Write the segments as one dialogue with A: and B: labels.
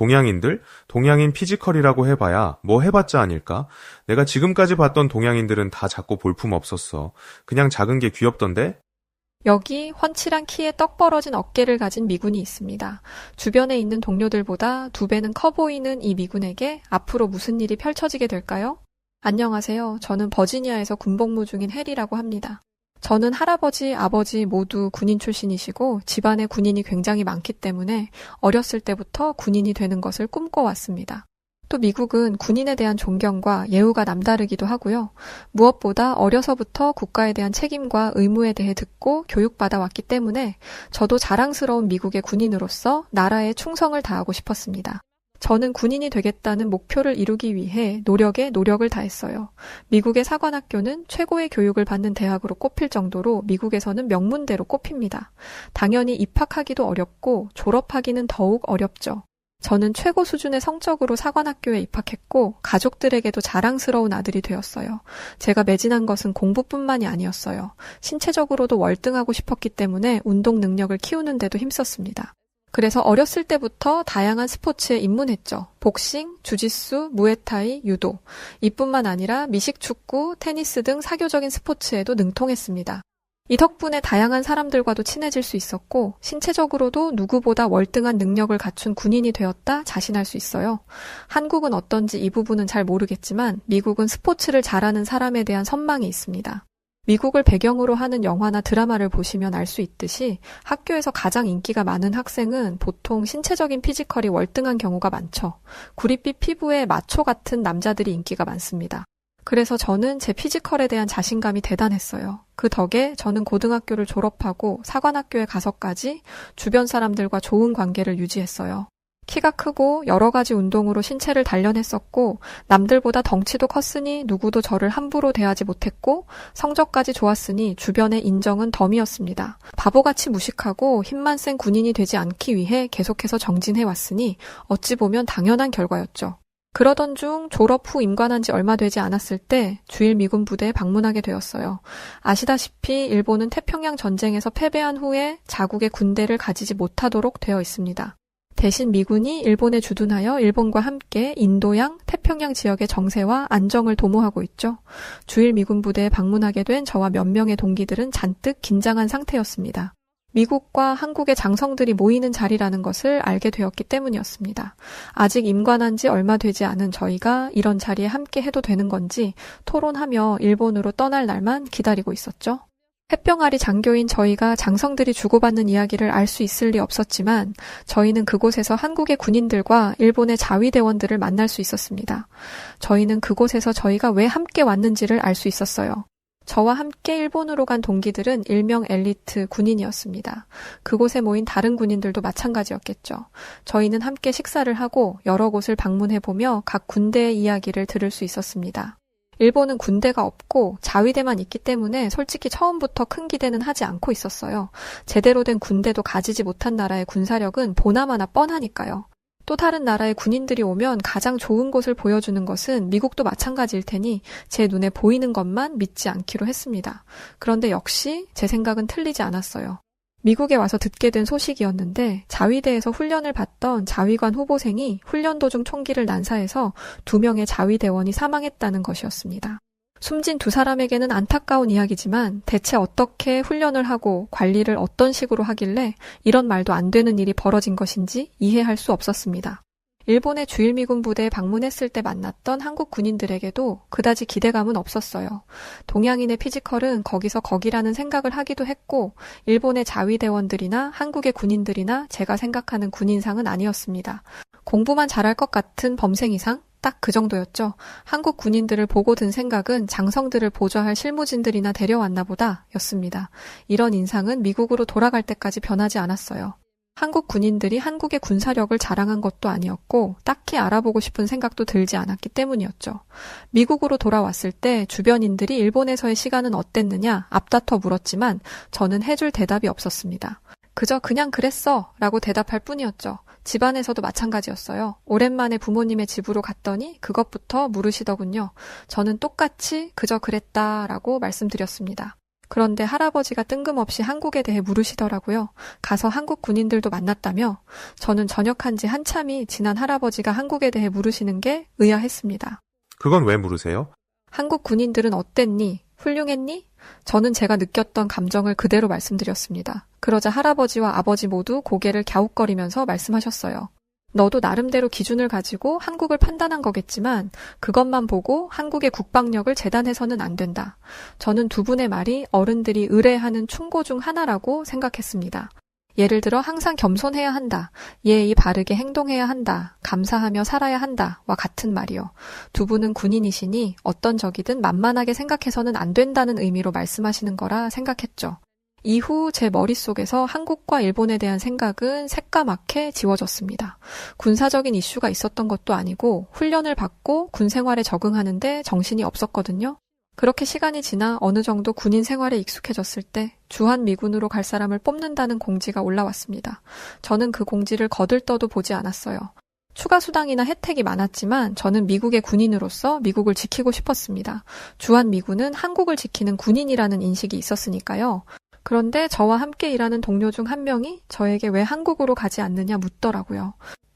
A: 동양인들? 동양인 피지컬이라고 해봐야 뭐 해봤자 아닐까? 내가 지금까지 봤던 동양인들은 다 작고 볼품 없었어. 그냥 작은 게 귀엽던데?
B: 여기 훤칠한 키에 떡 벌어진 어깨를 가진 미군이 있습니다. 주변에 있는 동료들보다 2배는 커 보이는 이 미군에게 앞으로 무슨 일이 펼쳐지게 될까요? 안녕하세요. 저는 버지니아에서 군복무 중인 해리라고 합니다. 저는 할아버지, 아버지 모두 군인 출신이시고 집안에 군인이 굉장히 많기 때문에 어렸을 때부터 군인이 되는 것을 꿈꿔왔습니다. 또 미국은 군인에 대한 존경과 예우가 남다르기도 하고요. 무엇보다 어려서부터 국가에 대한 책임과 의무에 대해 듣고 교육받아 왔기 때문에 저도 자랑스러운 미국의 군인으로서 나라에 충성을 다하고 싶었습니다. 저는 군인이 되겠다는 목표를 이루기 위해 노력에 노력을 다했어요. 미국의 사관학교는 최고의 교육을 받는 대학으로 꼽힐 정도로 미국에서는 명문대로 꼽힙니다. 당연히 입학하기도 어렵고 졸업하기는 더욱 어렵죠. 저는 최고 수준의 성적으로 사관학교에 입학했고 가족들에게도 자랑스러운 아들이 되었어요. 제가 매진한 것은 공부뿐만이 아니었어요. 신체적으로도 월등하고 싶었기 때문에 운동 능력을 키우는 데도 힘썼습니다. 그래서 어렸을 때부터 다양한 스포츠에 입문했죠. 복싱, 주짓수, 무에타이, 유도. 이뿐만 아니라 미식축구, 테니스 등 사교적인 스포츠에도 능통했습니다. 이 덕분에 다양한 사람들과도 친해질 수 있었고 신체적으로도 누구보다 월등한 능력을 갖춘 군인이 되었다 자신할 수 있어요. 한국은 어떤지 이 부분은 잘 모르겠지만 미국은 스포츠를 잘하는 사람에 대한 선망이 있습니다. 미국을 배경으로 하는 영화나 드라마를 보시면 알 수 있듯이 학교에서 가장 인기가 많은 학생은 보통 신체적인 피지컬이 월등한 경우가 많죠. 구릿빛 피부에 마초 같은 남자들이 인기가 많습니다. 그래서 저는 제 피지컬에 대한 자신감이 대단했어요. 그 덕에 저는 고등학교를 졸업하고 사관학교에 가서까지 주변 사람들과 좋은 관계를 유지했어요. 키가 크고 여러 가지 운동으로 신체를 단련했었고 남들보다 덩치도 컸으니 누구도 저를 함부로 대하지 못했고 성적까지 좋았으니 주변의 인정은 덤이었습니다. 바보같이 무식하고 힘만 센 군인이 되지 않기 위해 계속해서 정진해왔으니 어찌 보면 당연한 결과였죠. 그러던 중 졸업 후 임관한 지 얼마 되지 않았을 때 주일 미군 부대에 방문하게 되었어요. 아시다시피 일본은 태평양 전쟁에서 패배한 후에 자국의 군대를 가지지 못하도록 되어 있습니다. 대신 미군이 일본에 주둔하여 일본과 함께 인도양, 태평양 지역의 정세와 안정을 도모하고 있죠. 주일 미군 부대에 방문하게 된 저와 몇 명의 동기들은 잔뜩 긴장한 상태였습니다. 미국과 한국의 장성들이 모이는 자리라는 것을 알게 되었기 때문이었습니다. 아직 임관한 지 얼마 되지 않은 저희가 이런 자리에 함께 해도 되는 건지 토론하며 일본으로 떠날 날만 기다리고 있었죠. 햇병아리 장교인 저희가 장성들이 주고받는 이야기를 알 수 있을 리 없었지만 저희는 그곳에서 한국의 군인들과 일본의 자위대원들을 만날 수 있었습니다. 저희는 그곳에서 저희가 왜 함께 왔는지를 알 수 있었어요. 저와 함께 일본으로 간 동기들은 일명 엘리트 군인이었습니다. 그곳에 모인 다른 군인들도 마찬가지였겠죠. 저희는 함께 식사를 하고 여러 곳을 방문해보며 각 군대의 이야기를 들을 수 있었습니다. 일본은 군대가 없고 자위대만 있기 때문에 솔직히 처음부터 큰 기대는 하지 않고 있었어요. 제대로 된 군대도 가지지 못한 나라의 군사력은 보나마나 뻔하니까요. 또 다른 나라의 군인들이 오면 가장 좋은 곳을 보여주는 것은 미국도 마찬가지일 테니 제 눈에 보이는 것만 믿지 않기로 했습니다. 그런데 역시 제 생각은 틀리지 않았어요. 미국에 와서 듣게 된 소식이었는데 자위대에서 훈련을 받던 자위관 후보생이 훈련 도중 총기를 난사해서 2명의 자위대원이 사망했다는 것이었습니다. 숨진 2사람에게는 안타까운 이야기지만 대체 어떻게 훈련을 하고 관리를 어떤 식으로 하길래 이런 말도 안 되는 일이 벌어진 것인지 이해할 수 없었습니다. 일본의 주일미군 부대에 방문했을 때 만났던 한국 군인들에게도 그다지 기대감은 없었어요. 동양인의 피지컬은 거기서 거기라는 생각을 하기도 했고 일본의 자위대원들이나 한국의 군인들이나 제가 생각하는 군인상은 아니었습니다. 공부만 잘할 것 같은 범생이상? 딱 그 정도였죠. 한국 군인들을 보고 든 생각은 장성들을 보좌할 실무진들이나 데려왔나 보다 였습니다. 이런 인상은 미국으로 돌아갈 때까지 변하지 않았어요. 한국 군인들이 한국의 군사력을 자랑한 것도 아니었고 딱히 알아보고 싶은 생각도 들지 않았기 때문이었죠. 미국으로 돌아왔을 때 주변인들이 일본에서의 시간은 어땠느냐 앞다퉈 물었지만 저는 해줄 대답이 없었습니다. 그저 그냥 그랬어 라고 대답할 뿐이었죠. 집안에서도 마찬가지였어요. 오랜만에 부모님의 집으로 갔더니 그것부터 물으시더군요. 저는 똑같이 그저 그랬다라고 말씀드렸습니다. 그런데 할아버지가 뜬금없이 한국에 대해 물으시더라고요. 가서 한국 군인들도 만났다며 저는 전역한 지 한참이 지난 할아버지가 한국에 대해 물으시는 게 의아했습니다.
A: 그건 왜 물으세요?
B: 한국 군인들은 어땠니? 훌륭했니? 저는 제가 느꼈던 감정을 그대로 말씀드렸습니다. 그러자 할아버지와 아버지 모두 고개를 갸웃거리면서 말씀하셨어요. 너도 나름대로 기준을 가지고 한국을 판단한 거겠지만 그것만 보고 한국의 국방력을 재단해서는 안 된다. 저는 두 분의 말이 어른들이 의뢰하는 충고 중 하나라고 생각했습니다. 예를 들어 항상 겸손해야 한다. 예의 바르게 행동해야 한다. 감사하며 살아야 한다. 와 같은 말이요. 두 분은 군인이시니 어떤 적이든 만만하게 생각해서는 안 된다는 의미로 말씀하시는 거라 생각했죠. 이후 제 머릿속에서 한국과 일본에 대한 생각은 새까맣게 지워졌습니다. 군사적인 이슈가 있었던 것도 아니고 훈련을 받고 군 생활에 적응하는데 정신이 없었거든요. 그렇게 시간이 지나 어느 정도 군인 생활에 익숙해졌을 때 주한미군으로 갈 사람을 뽑는다는 공지가 올라왔습니다. 저는 그 공지를 거들떠도 보지 않았어요. 추가 수당이나 혜택이 많았지만 저는 미국의 군인으로서 미국을 지키고 싶었습니다. 주한미군은 한국을 지키는 군인이라는 인식이 있었으니까요. 그런데 저와 함께 일하는 동료 중 한 명이 저에게 왜 한국으로 가지 않느냐 묻더라고요.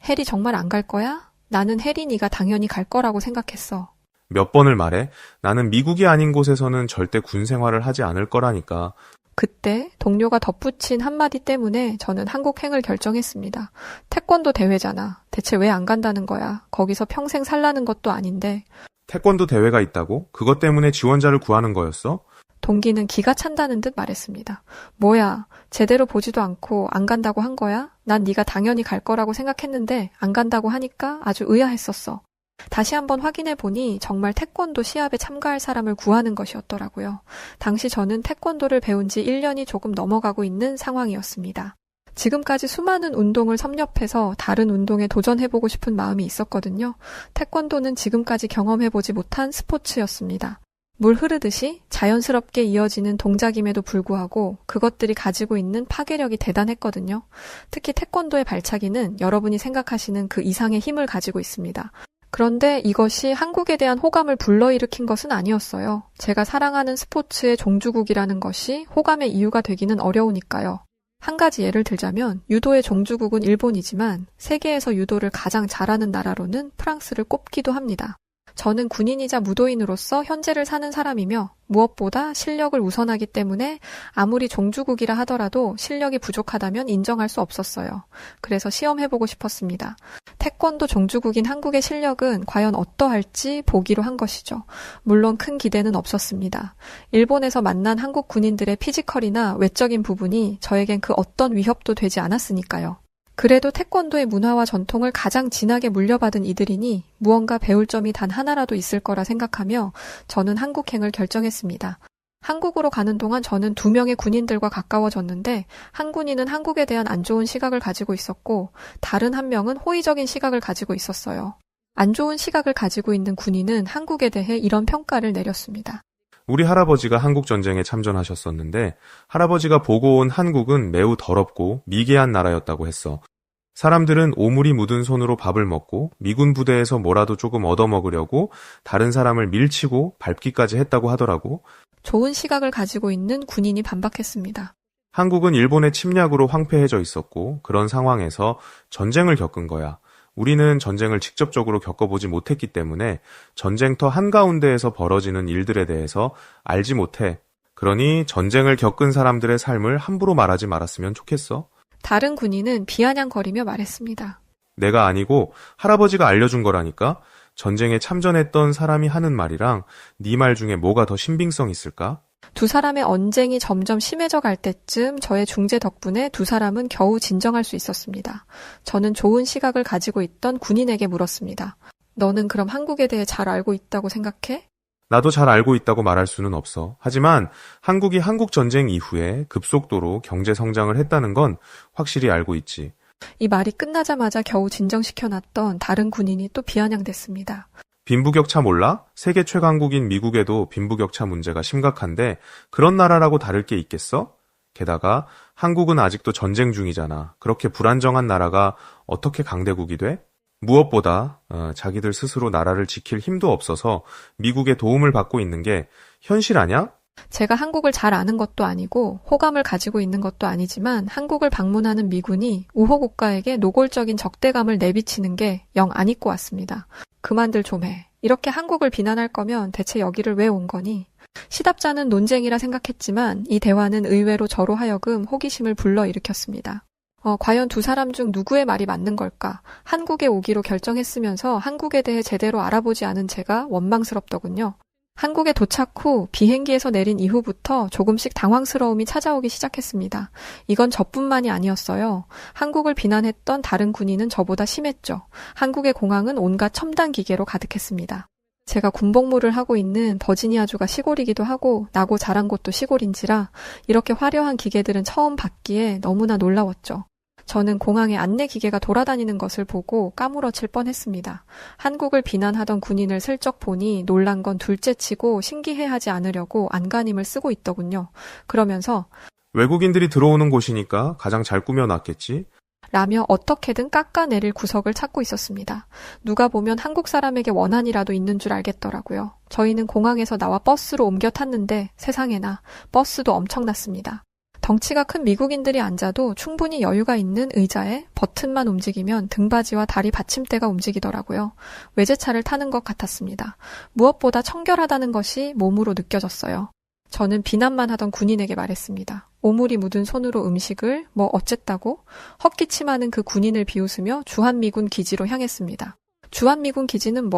B: 혜리 정말 안 갈 거야? 나는 혜리 네가 당연히 갈 거라고 생각했어.
A: 몇 번을 말해? 나는 미국이 아닌 곳에서는 절대 군 생활을 하지 않을 거라니까.
B: 그때 동료가 덧붙인 한마디 때문에 저는 한국행을 결정했습니다. 태권도 대회잖아. 대체 왜 안 간다는 거야? 거기서 평생 살라는 것도 아닌데.
A: 태권도 대회가 있다고? 그것 때문에 지원자를 구하는 거였어?
B: 동기는 기가 찬다는 듯 말했습니다. 뭐야, 제대로 보지도 않고 안 간다고 한 거야? 난 네가 당연히 갈 거라고 생각했는데 안 간다고 하니까 아주 의아했었어. 다시 한번 확인해 보니 정말 태권도 시합에 참가할 사람을 구하는 것이었더라고요. 당시 저는 태권도를 배운 지 1년이 조금 넘어가고 있는 상황이었습니다. 지금까지 수많은 운동을 섭렵해서 다른 운동에 도전해보고 싶은 마음이 있었거든요. 태권도는 지금까지 경험해보지 못한 스포츠였습니다. 물 흐르듯이 자연스럽게 이어지는 동작임에도 불구하고 그것들이 가지고 있는 파괴력이 대단했거든요. 특히 태권도의 발차기는 여러분이 생각하시는 그 이상의 힘을 가지고 있습니다. 그런데 이것이 한국에 대한 호감을 불러일으킨 것은 아니었어요. 제가 사랑하는 스포츠의 종주국이라는 것이 호감의 이유가 되기는 어려우니까요. 한 가지 예를 들자면 유도의 종주국은 일본이지만 세계에서 유도를 가장 잘하는 나라로는 프랑스를 꼽기도 합니다. 저는 군인이자 무도인으로서 현재를 사는 사람이며 무엇보다 실력을 우선하기 때문에 아무리 종주국이라 하더라도 실력이 부족하다면 인정할 수 없었어요. 그래서 시험해보고 싶었습니다. 태권도 종주국인 한국의 실력은 과연 어떠할지 보기로 한 것이죠. 물론 큰 기대는 없었습니다. 일본에서 만난 한국 군인들의 피지컬이나 외적인 부분이 저에겐 그 어떤 위협도 되지 않았으니까요. 그래도 태권도의 문화와 전통을 가장 진하게 물려받은 이들이니 무언가 배울 점이 단 하나라도 있을 거라 생각하며 저는 한국행을 결정했습니다. 한국으로 가는 동안 저는 2명의 군인들과 가까워졌는데 한 군인은 한국에 대한 안 좋은 시각을 가지고 있었고 다른 한 명은 호의적인 시각을 가지고 있었어요. 안 좋은 시각을 가지고 있는 군인은 한국에 대해 이런 평가를 내렸습니다.
A: 우리 할아버지가 한국전쟁에 참전하셨었는데 할아버지가 보고 온 한국은 매우 더럽고 미개한 나라였다고 했어. 사람들은 오물이 묻은 손으로 밥을 먹고 미군 부대에서 뭐라도 조금 얻어먹으려고 다른 사람을 밀치고 밟기까지 했다고 하더라고.
B: 좋은 시각을 가지고 있는 군인이 반박했습니다.
A: 한국은 일본의 침략으로 황폐해져 있었고 그런 상황에서 전쟁을 겪은 거야. 우리는 전쟁을 직접적으로 겪어보지 못했기 때문에 전쟁터 한가운데에서 벌어지는 일들에 대해서 알지 못해. 그러니 전쟁을 겪은 사람들의 삶을 함부로 말하지 말았으면 좋겠어.
B: 다른 군인은 비아냥거리며 말했습니다.
A: 내가 아니고 할아버지가 알려준 거라니까. 전쟁에 참전했던 사람이 하는 말이랑 네 말 중에 뭐가 더 신빙성 있을까?
B: 두 사람의 언쟁이 점점 심해져 갈 때쯤 저의 중재 덕분에 두 사람은 겨우 진정할 수 있었습니다. 저는 좋은 시각을 가지고 있던 군인에게 물었습니다. 너는 그럼 한국에 대해 잘 알고 있다고 생각해?
A: 나도 잘 알고 있다고 말할 수는 없어. 하지만 한국이 한국전쟁 이후에 급속도로 경제 성장을 했다는 건 확실히 알고 있지.
B: 이 말이 끝나자마자 겨우 진정시켜놨던 다른 군인이 또 비아냥댔습니다.
A: 빈부격차 몰라? 세계 최강국인 미국에도 빈부격차 문제가 심각한데 그런 나라라고 다를 게 있겠어? 게다가 한국은 아직도 전쟁 중이잖아. 그렇게 불안정한 나라가 어떻게 강대국이 돼? 무엇보다 자기들 스스로 나라를 지킬 힘도 없어서 미국의 도움을 받고 있는 게 현실 아냐?
B: 제가 한국을 잘 아는 것도 아니고 호감을 가지고 있는 것도 아니지만 한국을 방문하는 미군이 우호국가에게 노골적인 적대감을 내비치는 게 영 안 잊고 왔습니다. 그만들 좀 해. 이렇게 한국을 비난할 거면 대체 여기를 왜 온 거니? 시답잖은 논쟁이라 생각했지만 이 대화는 의외로 저로 하여금 호기심을 불러일으켰습니다. 과연 두 사람 중 누구의 말이 맞는 걸까? 한국에 오기로 결정했으면서 한국에 대해 제대로 알아보지 않은 제가 원망스럽더군요. 한국에 도착 후 비행기에서 내린 이후부터 조금씩 당황스러움이 찾아오기 시작했습니다. 이건 저뿐만이 아니었어요. 한국을 비난했던 다른 군인은 저보다 심했죠. 한국의 공항은 온갖 첨단 기계로 가득했습니다. 제가 군복무를 하고 있는 버지니아주가 시골이기도 하고 나고 자란 곳도 시골인지라 이렇게 화려한 기계들은 처음 봤기에 너무나 놀라웠죠. 저는 공항에 안내 기계가 돌아다니는 것을 보고 까무러칠 뻔했습니다. 한국을 비난하던 군인을 슬쩍 보니 놀란 건 둘째치고 신기해하지 않으려고 안간힘을 쓰고 있더군요. 그러면서
A: 외국인들이 들어오는 곳이니까 가장 잘 꾸며놨겠지?
B: 라며 어떻게든 깎아내릴 구석을 찾고 있었습니다. 누가 보면 한국 사람에게 원한이라도 있는 줄 알겠더라고요. 저희는 공항에서 나와 버스로 옮겨 탔는데 세상에나 버스도 엄청났습니다. 덩치가 큰 미국인들이 앉아도 충분히 여유가 있는 의자에 버튼만 움직이면 등받이와 다리 받침대가 움직이더라고요. 외제차를 타는 것 같았습니다. 무엇보다 청결하다는 것이 몸으로 느껴졌어요. 저는 비난만 하던 군인에게 말했습니다. 오물이 묻은 손으로 음식을 뭐 어쨌다고? 헛기침하는 그 군인을 비웃으며 주한미군 기지로 향했습니다. 주한미군 기지는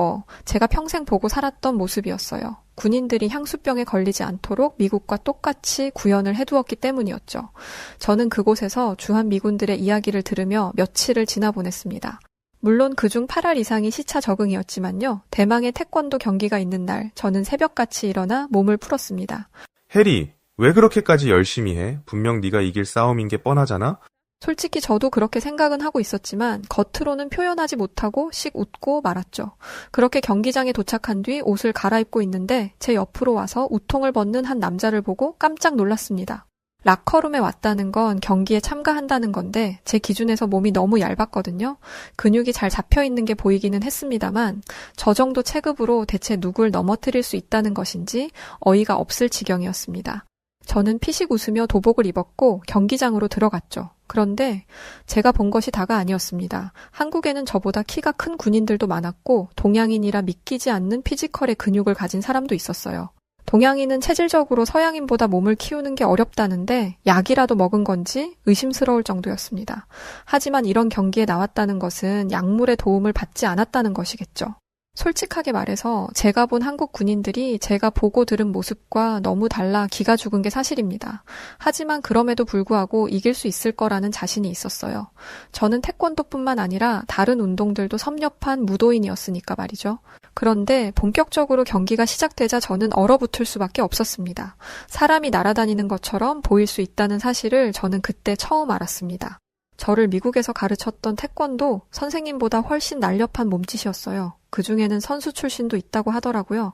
B: 제가 평생 보고 살았던 모습이었어요. 군인들이 향수병에 걸리지 않도록 미국과 똑같이 구현을 해두었기 때문이었죠. 저는 그곳에서 주한미군들의 이야기를 들으며 며칠을 지나보냈습니다. 물론 그중 8알 이상이 시차 적응이었지만요. 대망의 태권도 경기가 있는 날, 저는 새벽같이 일어나 몸을 풀었습니다.
A: 해리, 왜 그렇게까지 열심히 해? 분명 네가 이길 싸움인 게 뻔하잖아?
B: 솔직히 저도 그렇게 생각은 하고 있었지만 겉으로는 표현하지 못하고 씩 웃고 말았죠. 그렇게 경기장에 도착한 뒤 옷을 갈아입고 있는데 제 옆으로 와서 우통을 벗는 한 남자를 보고 깜짝 놀랐습니다. 라커룸에 왔다는 건 경기에 참가한다는 건데 제 기준에서 몸이 너무 얇았거든요. 근육이 잘 잡혀있는 게 보이기는 했습니다만 저 정도 체급으로 대체 누굴 넘어뜨릴 수 있다는 것인지 어이가 없을 지경이었습니다. 저는 피식 웃으며 도복을 입었고 경기장으로 들어갔죠. 그런데 제가 본 것이 다가 아니었습니다. 한국에는 저보다 키가 큰 군인들도 많았고 동양인이라 믿기지 않는 피지컬의 근육을 가진 사람도 있었어요. 동양인은 체질적으로 서양인보다 몸을 키우는 게 어렵다는데 약이라도 먹은 건지 의심스러울 정도였습니다. 하지만 이런 경기에 나왔다는 것은 약물의 도움을 받지 않았다는 것이겠죠. 솔직하게 말해서 제가 본 한국 군인들이 제가 보고 들은 모습과 너무 달라 기가 죽은 게 사실입니다. 하지만 그럼에도 불구하고 이길 수 있을 거라는 자신이 있었어요. 저는 태권도뿐만 아니라 다른 운동들도 섭렵한 무도인이었으니까 말이죠. 그런데 본격적으로 경기가 시작되자 저는 얼어붙을 수밖에 없었습니다. 사람이 날아다니는 것처럼 보일 수 있다는 사실을 저는 그때 처음 알았습니다. 저를 미국에서 가르쳤던 태권도 선생님보다 훨씬 날렵한 몸짓이었어요. 그중에는 선수 출신도 있다고 하더라고요.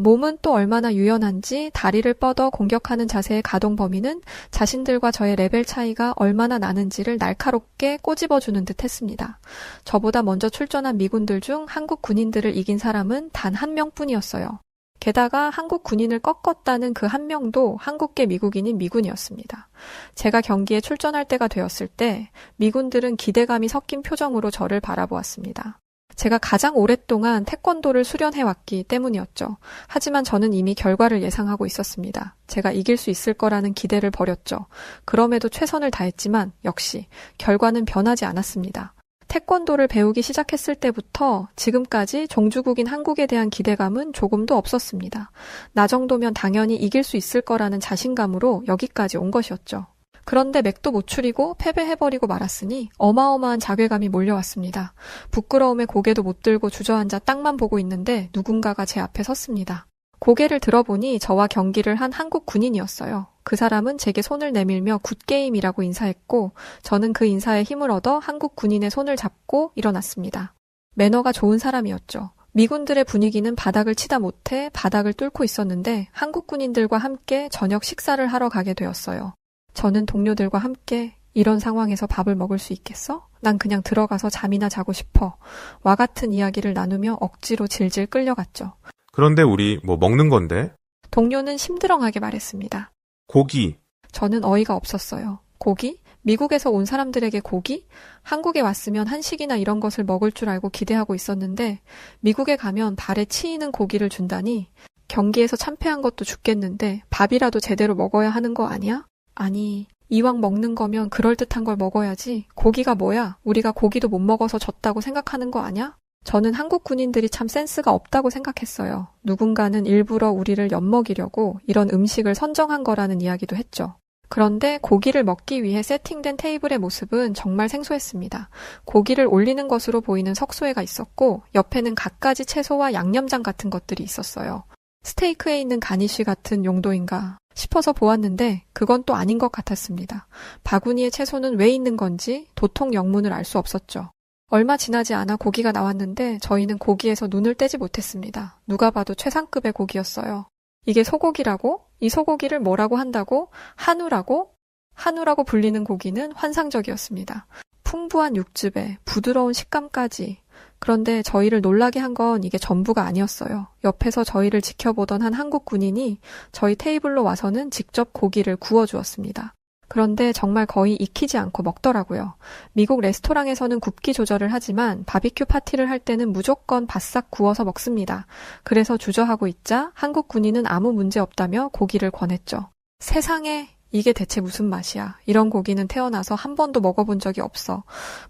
B: 몸은 또 얼마나 유연한지 다리를 뻗어 공격하는 자세의 가동 범위는 자신들과 저의 레벨 차이가 얼마나 나는지를 날카롭게 꼬집어주는 듯 했습니다. 저보다 먼저 출전한 미군들 중 한국 군인들을 이긴 사람은 단 한 명뿐이었어요. 게다가 한국 군인을 꺾었다는 그 한 명도 한국계 미국인인 미군이었습니다. 제가 경기에 출전할 때가 되었을 때 미군들은 기대감이 섞인 표정으로 저를 바라보았습니다. 제가 가장 오랫동안 태권도를 수련해왔기 때문이었죠. 하지만 저는 이미 결과를 예상하고 있었습니다. 제가 이길 수 있을 거라는 기대를 버렸죠. 그럼에도 최선을 다했지만 역시 결과는 변하지 않았습니다. 태권도를 배우기 시작했을 때부터 지금까지 종주국인 한국에 대한 기대감은 조금도 없었습니다. 나 정도면 당연히 이길 수 있을 거라는 자신감으로 여기까지 온 것이었죠. 그런데 맥도 못 추리고 패배해버리고 말았으니 어마어마한 자괴감이 몰려왔습니다. 부끄러움에 고개도 못 들고 주저앉아 땅만 보고 있는데 누군가가 제 앞에 섰습니다. 고개를 들어보니 저와 경기를 한 한국 군인이었어요. 그 사람은 제게 손을 내밀며 굿게임이라고 인사했고 저는 그 인사에 힘을 얻어 한국 군인의 손을 잡고 일어났습니다. 매너가 좋은 사람이었죠. 미군들의 분위기는 바닥을 치다 못해 바닥을 뚫고 있었는데 한국 군인들과 함께 저녁 식사를 하러 가게 되었어요. 저는 동료들과 함께 이런 상황에서 밥을 먹을 수 있겠어? 난 그냥 들어가서 잠이나 자고 싶어. 와 같은 이야기를 나누며 억지로 질질 끌려갔죠.
A: 그런데 우리 먹는 건데?
B: 동료는 심드렁하게 말했습니다.
A: 고기.
B: 저는 어이가 없었어요. 고기? 미국에서 온 사람들에게 고기? 한국에 왔으면 한식이나 이런 것을 먹을 줄 알고 기대하고 있었는데 미국에 가면 발에 치이는 고기를 준다니 경기에서 참패한 것도 죽겠는데 밥이라도 제대로 먹어야 하는 거 아니야? 아니, 이왕 먹는 거면 그럴듯한 걸 먹어야지. 고기가 뭐야? 우리가 고기도 못 먹어서 졌다고 생각하는 거 아냐? 저는 한국 군인들이 참 센스가 없다고 생각했어요. 누군가는 일부러 우리를 엿먹이려고 이런 음식을 선정한 거라는 이야기도 했죠. 그런데 고기를 먹기 위해 세팅된 테이블의 모습은 정말 생소했습니다. 고기를 올리는 것으로 보이는 석쇠가 있었고 옆에는 갖가지 채소와 양념장 같은 것들이 있었어요. 스테이크에 있는 가니쉬 같은 용도인가 싶어서 보았는데 그건 또 아닌 것 같았습니다. 바구니에 채소는 왜 있는 건지 도통 영문을 알 수 없었죠. 얼마 지나지 않아 고기가 나왔는데 저희는 고기에서 눈을 떼지 못했습니다. 누가 봐도 최상급의 고기였어요. 이게 소고기라고? 이 소고기를 뭐라고 한다고? 한우라고? 한우라고 불리는 고기는 환상적이었습니다. 풍부한 육즙에 부드러운 식감까지. 그런데 저희를 놀라게 한 건 이게 전부가 아니었어요. 옆에서 저희를 지켜보던 한 한국 군인이 저희 테이블로 와서는 직접 고기를 구워주었습니다. 그런데 정말 거의 익히지 않고 먹더라고요. 미국 레스토랑에서는 굽기 조절을 하지만 바비큐 파티를 할 때는 무조건 바싹 구워서 먹습니다. 그래서 주저하고 있자 한국 군인은 아무 문제 없다며 고기를 권했죠. 세상에, 이게 대체 무슨 맛이야. 이런 고기는 태어나서 한 번도 먹어본 적이 없어.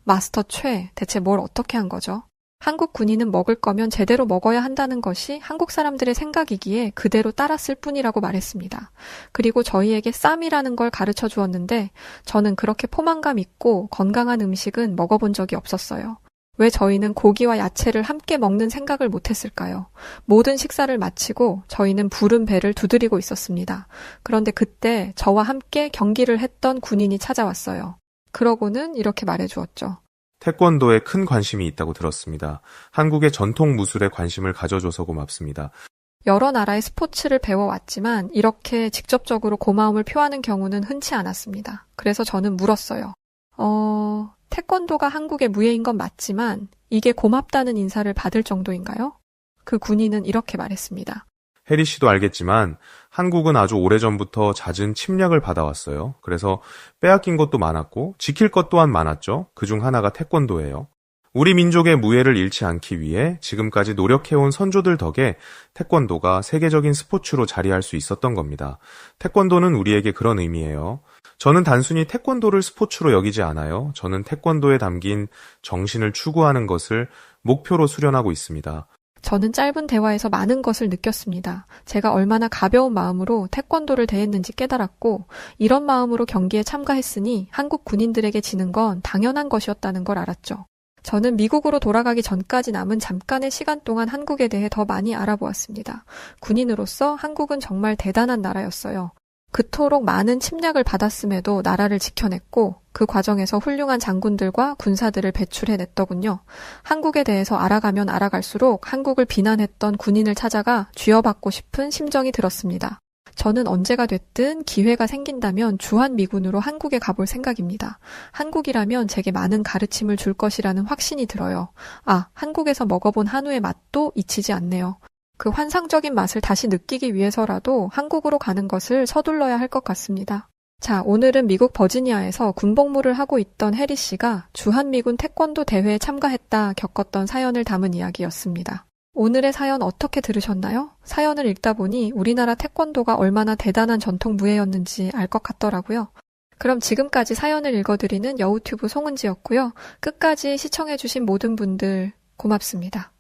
B: 마스터 최, 대체 뭘 어떻게 한 거죠? 한국 군인은 먹을 거면 제대로 먹어야 한다는 것이 한국 사람들의 생각이기에 그대로 따랐을 뿐이라고 말했습니다. 그리고 저희에게 쌈이라는 걸 가르쳐 주었는데 저는 그렇게 포만감 있고 건강한 음식은 먹어본 적이 없었어요. 왜 저희는 고기와 야채를 함께 먹는 생각을 못했을까요? 모든 식사를 마치고 저희는 부른 배를 두드리고 있었습니다. 그런데 그때 저와 함께 경기를 했던 군인이 찾아왔어요. 그러고는 이렇게 말해주었죠.
A: 태권도에 큰 관심이 있다고 들었습니다. 한국의 전통 무술에 관심을 가져줘서 고맙습니다.
B: 여러 나라의 스포츠를 배워왔지만 이렇게 직접적으로 고마움을 표하는 경우는 흔치 않았습니다. 그래서 저는 물었어요. 태권도가 한국의 무예인 건 맞지만 이게 고맙다는 인사를 받을 정도인가요? 그 군인은 이렇게 말했습니다.
A: 해리 씨도 알겠지만 한국은 아주 오래전부터 잦은 침략을 받아왔어요. 그래서 빼앗긴 것도 많았고 지킬 것 또한 많았죠. 그중 하나가 태권도예요. 우리 민족의 무예를 잃지 않기 위해 지금까지 노력해온 선조들 덕에 태권도가 세계적인 스포츠로 자리할 수 있었던 겁니다. 태권도는 우리에게 그런 의미예요. 저는 단순히 태권도를 스포츠로 여기지 않아요. 저는 태권도에 담긴 정신을 추구하는 것을 목표로 수련하고 있습니다.
B: 저는 짧은 대화에서 많은 것을 느꼈습니다. 제가 얼마나 가벼운 마음으로 태권도를 대했는지 깨달았고 이런 마음으로 경기에 참가했으니 한국 군인들에게 지는 건 당연한 것이었다는 걸 알았죠. 저는 미국으로 돌아가기 전까지 남은 잠깐의 시간 동안 한국에 대해 더 많이 알아보았습니다. 군인으로서 한국은 정말 대단한 나라였어요. 그토록 많은 침략을 받았음에도 나라를 지켜냈고 그 과정에서 훌륭한 장군들과 군사들을 배출해냈더군요. 한국에 대해서 알아가면 알아갈수록 한국을 비난했던 군인을 찾아가 쥐어받고 싶은 심정이 들었습니다. 저는 언제가 됐든 기회가 생긴다면 주한미군으로 한국에 가볼 생각입니다. 한국이라면 제게 많은 가르침을 줄 것이라는 확신이 들어요. 한국에서 먹어본 한우의 맛도 잊히지 않네요. 그 환상적인 맛을 다시 느끼기 위해서라도 한국으로 가는 것을 서둘러야 할 것 같습니다. 자, 오늘은 미국 버지니아에서 군복무를 하고 있던 해리 씨가 주한미군 태권도 대회에 참가했다 겪었던 사연을 담은 이야기였습니다. 오늘의 사연 어떻게 들으셨나요? 사연을 읽다 보니 우리나라 태권도가 얼마나 대단한 전통 무예였는지 알 것 같더라고요. 그럼 지금까지 사연을 읽어드리는 여우튜브 송은지였고요. 끝까지 시청해주신 모든 분들 고맙습니다.